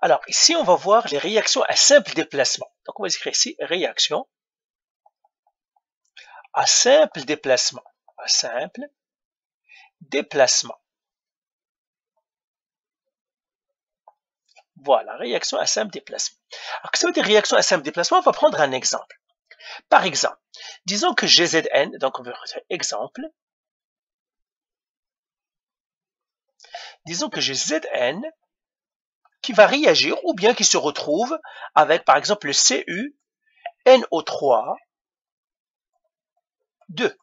Alors, ici, on va voir les réactions à simple déplacement. Donc, on va écrire ici réaction à simple déplacement. À simple déplacement. Voilà, réaction à simple déplacement. Alors, que ça veut dire réaction à simple déplacement? On va prendre un exemple. Par exemple, disons que GZN, donc on va faire exemple. Disons que j'ai Zn qui va réagir ou bien qui se retrouve avec, par exemple, le CuNO3 2.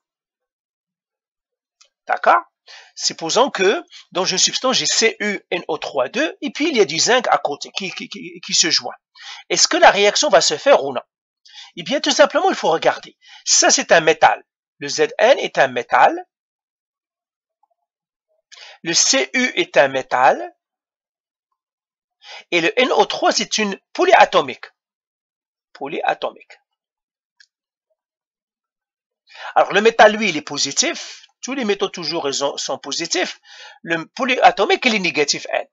D'accord? Supposons que dans une substance, j'ai CuNO3 2 et puis il y a du zinc à côté qui se joint. Est-ce que la réaction va se faire ou non? Eh bien, tout simplement, il faut regarder. Ça, c'est un métal. Le Zn est un métal. Le Cu est un métal. Et le NO3, c'est une polyatomique. Polyatomique. Alors, le métal, lui, il est positif. Tous les métaux, toujours, sont positifs. Le polyatomique, il est négatif N.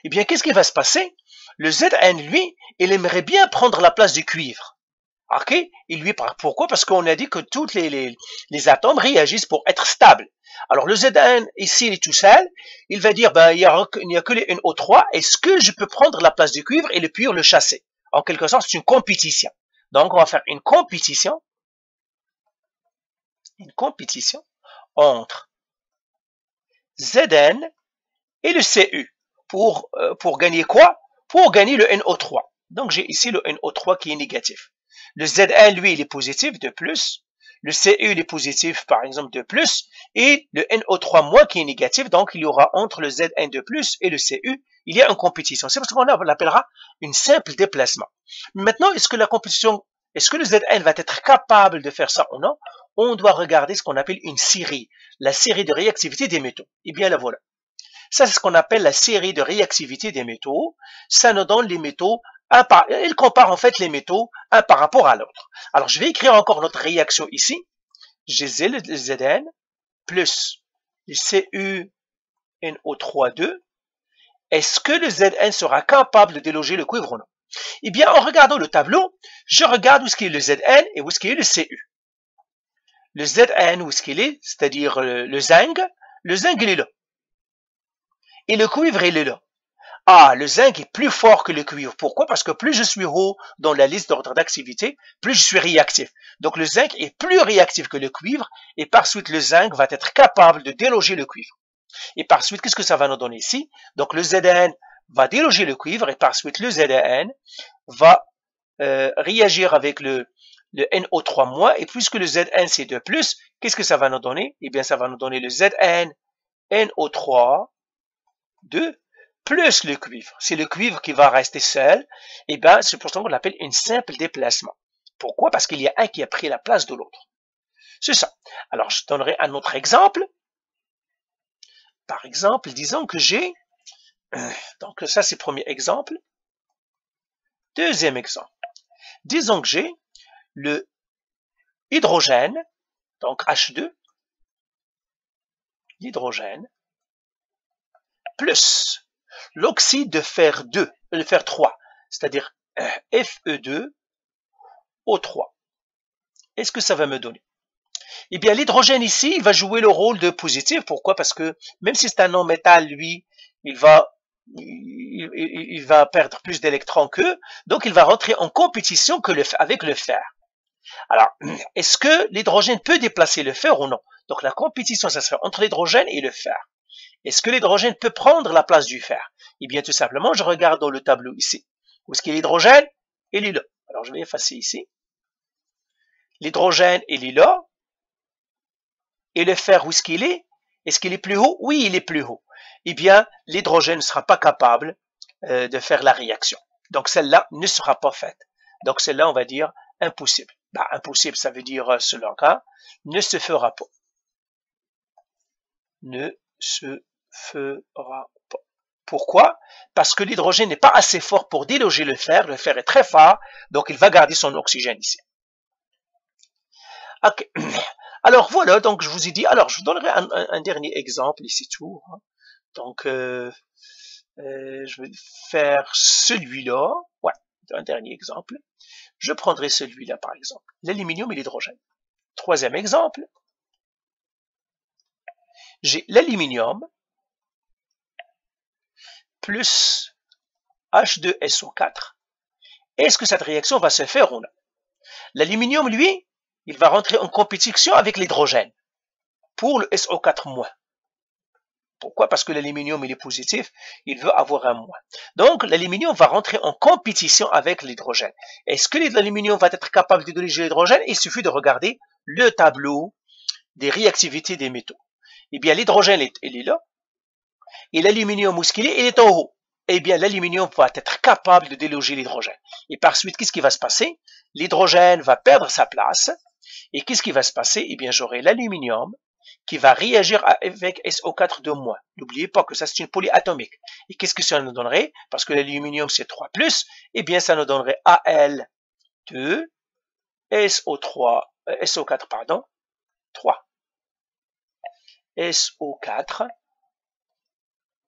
Eh bien, qu'est-ce qui va se passer? Le Zn, lui, il aimerait bien prendre la place du cuivre. Ok? Et lui, pourquoi? Parce qu'on a dit que tous les atomes réagissent pour être stables. Alors, le Zn, ici, il est tout seul. Il va dire, ben, il n'y a que les NO3. Est-ce que je peux prendre la place du cuivre et le cuivre le chasser? En quelque sorte, c'est une compétition. Donc, on va faire une compétition entre Zn et le Cu. Pour gagner quoi? Pour gagner le NO3. Donc, j'ai ici le NO3 qui est négatif. Le Zn, lui, il est positif de plus. Le Cu, il est positif, par exemple, de plus. Et le NO3- qui est négatif. Donc, il y aura entre le Zn de plus et le Cu, il y a une compétition. C'est parce qu'on l'appellera une simple déplacement. Maintenant, est-ce que le Zn va être capable de faire ça ou non? On doit regarder ce qu'on appelle une série. La série de réactivité des métaux. Eh bien, la voilà. Ça, c'est ce qu'on appelle la série de réactivité des métaux. Ça nous donne les métaux, il compare en fait les métaux un par rapport à l'autre. Alors, je vais écrire encore notre réaction ici. J'ai le Zn plus le CuNO3 2. Est-ce que le Zn sera capable de déloger le cuivre ou non? Eh bien, en regardant le tableau, je regarde où est-ce qu'il est le Zn et où est-ce qu'il est le Cu. Le Zn, où est-ce qu'il est? C'est-à-dire le zinc. Le zinc, il est là. Et le cuivre, il est là. Ah, le zinc est plus fort que le cuivre. Pourquoi? Parce que plus je suis haut dans la liste d'ordre d'activité, plus je suis réactif. Donc le zinc est plus réactif que le cuivre et par suite le zinc va être capable de déloger le cuivre. Et par suite, qu'est-ce que ça va nous donner ici? Donc le Zn va déloger le cuivre et par suite le Zn va réagir avec le NO3- et puisque le Zn c'est 2+, qu'est-ce que ça va nous donner? Eh bien ça va nous donner le Zn NO3 2 plus le cuivre. C'est le cuivre qui va rester seul. Et bien, c'est pour ça qu'on l'appelle une simple déplacement. Pourquoi? Parce qu'il y a un qui a pris la place de l'autre. C'est ça. Alors, je donnerai un autre exemple. Par exemple, disons que j'ai... Donc, ça, c'est le premier exemple. Deuxième exemple. Disons que j'ai le hydrogène, donc H2, l'hydrogène, plus l'oxyde de fer 2, de fer 3, c'est-à-dire Fe2O3. Est-ce que ça va me donner? Eh bien, l'hydrogène ici, il va jouer le rôle de positif. Pourquoi? Parce que même si c'est un non-métal, lui, il va perdre plus d'électrons qu'eux. Donc, il va rentrer en compétition avec le fer. Alors, est-ce que l'hydrogène peut déplacer le fer ou non? Donc, la compétition, ça serait entre l'hydrogène et le fer. Est-ce que l'hydrogène peut prendre la place du fer? Eh bien, tout simplement, je regarde dans le tableau ici. Où est-ce qu'il y a l'hydrogène? Il est là. Alors, je vais effacer ici. L'hydrogène, il est là. Et le fer, où est-ce qu'il est? Est-ce qu'il est plus haut? Oui, il est plus haut. Eh bien, l'hydrogène ne sera pas capable de faire la réaction. Donc, celle-là ne sera pas faite. Donc, celle-là, on va dire impossible. Ben, impossible, ça veut dire, selon cas, ne se fera pas. Ne se fera pas. Pourquoi? Parce que l'hydrogène n'est pas assez fort pour déloger le fer. Le fer est très fort, donc il va garder son oxygène ici. Ok. Alors voilà, donc je vous ai dit, alors je vous donnerai un dernier exemple ici tout. Donc Je vais faire celui-là. Ouais, un dernier exemple. Je prendrai celui-là, par exemple. L'aluminium et l'hydrogène. Troisième exemple. J'ai l'aluminium plus H2SO4. Est-ce que cette réaction va se faire ou non? L'aluminium, lui, il va rentrer en compétition avec l'hydrogène pour le SO4-. Pourquoi? Parce que l'aluminium, il est positif, il veut avoir un moins. Donc, l'aluminium va rentrer en compétition avec l'hydrogène. Est-ce que l'aluminium va être capable de diriger l'hydrogène? Il suffit de regarder le tableau des réactivités des métaux. Eh bien, l'hydrogène, il est là, et l'aluminium, où est-ce qu'il est? Il est en haut. Eh bien, l'aluminium va être capable de déloger l'hydrogène. Et par suite, qu'est-ce qui va se passer? L'hydrogène va perdre sa place. Et qu'est-ce qui va se passer? Eh bien, j'aurai l'aluminium qui va réagir avec SO4 de moins. N'oubliez pas que ça, c'est une polyatomique. Et qu'est-ce que ça nous donnerait? Parce que l'aluminium, c'est 3+, eh bien, ça nous donnerait Al2, SO4, pardon, 3. SO4,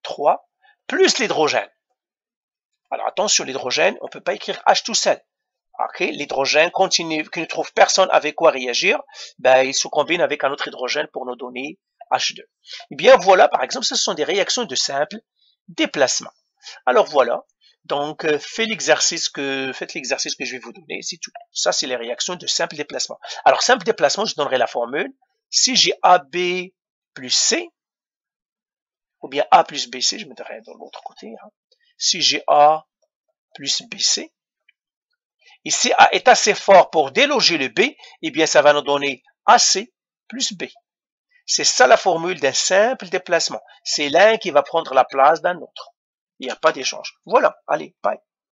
3, plus l'hydrogène. Alors attention, l'hydrogène, on ne peut pas écrire H tout seul. Okay. L'hydrogène continue, qui ne trouve personne avec quoi réagir, ben, il se combine avec un autre hydrogène pour nous donner H2. Eh bien voilà, par exemple, ce sont des réactions de simple déplacement. Alors voilà, donc faites l'exercice que je vais vous donner, c'est tout. Ça, c'est les réactions de simple déplacement. Alors simple déplacement, je donnerai la formule. Si j'ai AB plus C, ou bien A plus BC, je mettrai de l'autre côté. Hein. Si j'ai A plus BC, et si A est assez fort pour déloger le B, eh bien ça va nous donner AC plus B. C'est ça la formule d'un simple déplacement. C'est l'un qui va prendre la place d'un autre. Il n'y a pas d'échange. Voilà, allez, bye.